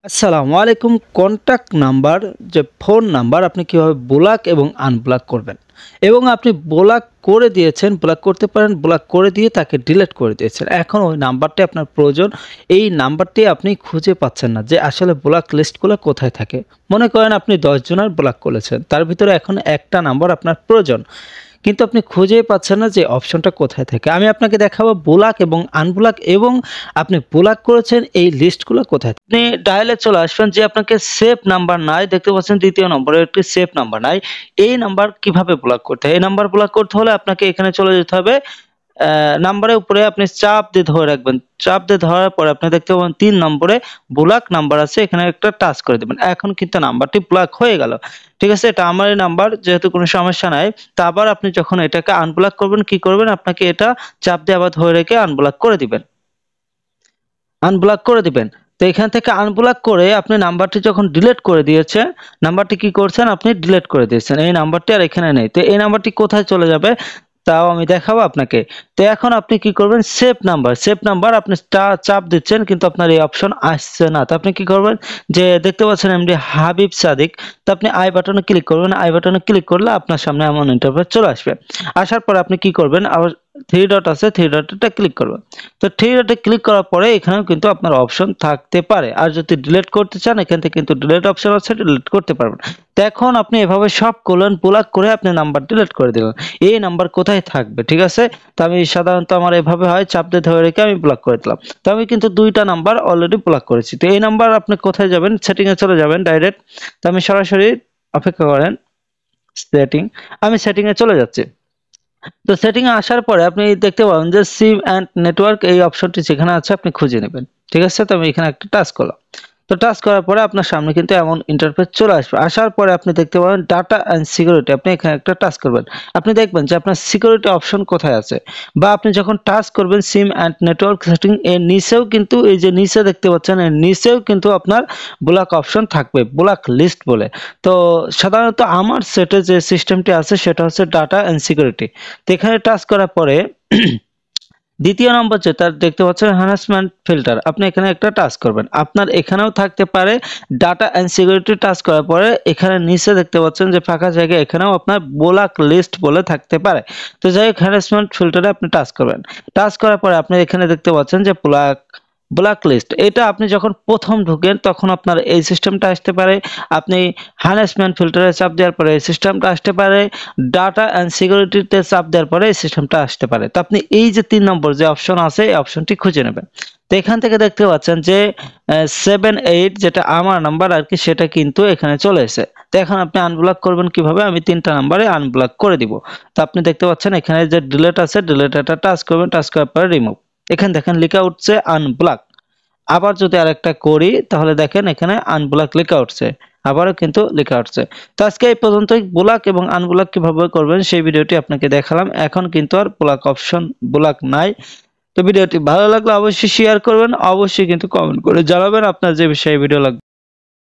আসসালামু আলাইকুম। Contact number যে ফোন নাম্বার আপনি কিভাবে ব্লক এবং আনব্লক করবেন এবং আপনি ব্লক করে দিয়েছেন, ব্লক করতে পারেন, ব্লক করে দিয়ে তাকে ডিলিট করে দিয়েছেন। এখন ওই নাম্বারটি আপনার প্রয়োজন। এই নাম্বারটি আপনি খুঁজে পাচ্ছেন না যে আসলে ব্লক লিস্টগুলো কোথায় থাকে। মনে করেন আপনি 10 জনের ব্লক করেছেন, তার ভিতরে এখন একটা নাম্বার আপনার প্রয়োজন, কিন্তু আপনি খুঁজেই পাচ্ছেন না যে অপশনটা কোথায় থাকে। আমি আপনাকে দেখাবো ব্লক এবং আনব্লক এবং আপনি ব্লক করেছেন এই লিস্টগুলো কোথায়। আপনি ডায়ালে চলে আসবেন, যে আপনাকে সেভ নাম্বার নাই দেখতে পাচ্ছেন, দ্বিতীয় নম্বরে একটি সেভ নাম্বার নাই। এই নাম্বার কিভাবে ব্লক করতে হয়? এই নাম্বার ব্লক করতে হলে আপনাকে এখানে চলে যেতে হবে। নাম্বারের উপরে আপনি চাপ দিয়ে ধরে রাখবেন। চাপ দিয়ে ধরার পরে আপনি দেখতে পাবেন 3 নম্বরে ব্লক নাম্বার আছে, এখানে একটা টাচ করে দিবেন। এখন কিন্তু নাম্বারটি ব্লক হয়ে গেল। ঠিক আছে, এটা আমারই নাম্বার, যেহেতু কোনো সমস্যা নাই। তো আবার আপনি যখন এটাকে আনব্লক করবেন, কি করবেন? আপনাকে এটা চাপ দিয়ে আবার ধরে রেখে আনব্লক করে দিবেন। আনব্লক করে দিবেন। তো এখান থেকে আনব্লক করে আপনি নাম্বারটি যখন ডিলিট করে দিয়েছে, নাম্বারটি কি করছেন? আপনি ডিলিট করে দিয়েছেন। এই নাম্বারটি আর এখানে নেই। তো এই নাম্বারটি কোথায় চলে যাবে তাও আমি দেখাবো আপনাকে। তো এখন আপনি কি করবেন? সেভ নাম্বার, সেভ নাম্বার আপনি চাপ দিচ্ছেন, কিন্তু আপনার এই অপশন আসছে না। তো আপনি কি করবেন? যে দেখতে পাচ্ছেন এমডি হাবিব সাদিক, তো আপনি আই বাটনে ক্লিক করবেন। আই বাটনে ক্লিক করলে আপনার সামনে এমন ইন্টারফেস চলে আসবে। আসার পরে আপনি কি করবেন? আবার 3 ডট আছে, 3 ডটটা ক্লিক করবেন। তো 3 ডটে ক্লিক করার পরে এখানেও কিন্তু আপনার অপশন থাকতে পারে। আর যদি ডিলিট করতে চান, এখান থেকে কিন্তু ডিলিট অপশন আছে, ডিলিট করতে পারবেন। তো এখন আপনি এভাবে সব করলেন, ব্লক করে আপনি নাম্বার ডিলিট করে দিলেন। এই নাম্বার কোথায় থাকবে? ঠিক আছে, তো আমি সাধারণত আমার এভাবে হয়, চাপ দিয়ে ধরে রেখে আমি ব্লক করে দিলাম। তো আমি কিন্তু 2টা নাম্বার অলরেডি ব্লক করেছি। তো এই নাম্বার আপনি কোথায় যাবেন? সেটিং এ চলে যাবেন ডাইরেক্ট। তো আমি সরাসরি, অপেক্ষা করেন, সেটিং, আমি সেটিং এ চলে যাচ্ছি। তো সেটিং এ আসার পরে আপনি দেখতে পাবেন যে সিম এন্ড নেটওয়ার্ক, এই অপশনটি যেখানে আছে আপনি খুঁজে নেবেন। ঠিক আছে, তো আমি এখানে একটা টাচ করলাম। তো টাচ করার পরে আপনার সামনে কিন্তু এমন ইন্টারফেস চলে আসবে। আসার পরে আপনি দেখতে পাবেন ডাটা এন্ড সিকিউরিটি, আপনি এখানে একটা টাচ করবেন। আপনি দেখবেন যে আপনার সিকিউরিটি অপশন কোথায় আছে, বা আপনি যখন টাচ করবেন সিম এন্ড নেটওয়ার্ক সেটিং এর নিচেও কিন্তু, এই যে নিচে দেখতে পাচ্ছেন, এর নিচেও কিন্তু আপনার ব্লক অপশন থাকবে, ব্লক লিস্ট বলে। তো সাধারণত আমার সেটে যে সিস্টেমটি আছে সেটা হচ্ছে ডাটা এন্ড সিকিউরিটি। তো এখানে টাচ করার পরে দ্বিতীয় নম্বর যেটা দেখতে পাচ্ছেন হ্যারাসমেন্ট ফিল্টার, আপনি এখানে একটা টাচ করবেন। আপনার এখানেও থাকতে পারে ডাটা এন্ড সিকিউরিটি। টাচ করার পরে এখানে নিচে দেখতে পাচ্ছেন যে ফাঁকা জায়গা, এখানেও আপনার ব্লক লিস্ট বলে থাকতে পারে। তো যাই হোক, হ্যারাসমেন্ট ফিল্টারে আপনি টাচ করবেন। টাচ করার পরে আপনি এখানে দেখতে পাচ্ছেন যে ব্লক লিস্ট, এটা আপনি যখন প্রথম ঢুকেন তখন আপনার এই সিস্টেমটা আসতে পারে। আপনি হ্যারাসমেন্ট ফিল্টারে চাপ দেওয়ার পরে এই সিস্টেমটা আসতে পারে। ডাটা এন্ড সিকিউরিটিতে চাপ দেওয়ার পরে এই সিস্টেমটা আসতে পারে। তো আপনি এই যে 3 নম্বর যে অপশন আছে, এই অপশনটি খুঁজে নেবেন। তো এখান থেকে দেখতে পাচ্ছেন যে 78, যেটা আমার নাম্বার আর কি, সেটা কিন্তু এখানে চলে এসেছে। তো এখন আপনি আনব্লক করবেন কিভাবে? আমি 3টা নাম্বারে আনব্লক করে দিব। তো আপনি দেখতে পাচ্ছেন এখানে যে ডিলিট আছে, ডিলিটটা টাচ করবেন। টাচ করার পরে রিমুভ, এখানে দেখেন লেখা উঠছে আনব্লক। আবার যদি আরেকটা করি তাহলে দেখেন এখানে আনব্লক লেখা উঠছে, আবারও কিন্তু লেখা উঠছে। তো আজকে এই পর্যন্তই। ব্লক এবং আনব্লক কিভাবে করবেন সেই ভিডিওটি আপনাকে দেখালাম। এখন কিন্তু আর ব্লক অপশন, ব্লক নাই। তো ভিডিওটি ভালো লাগলে অবশ্যই শেয়ার করবেন, অবশ্যই কিন্তু কমেন্ট করে জানাবেন আপনার যে বিষয়ে ভিডিও লাগবে।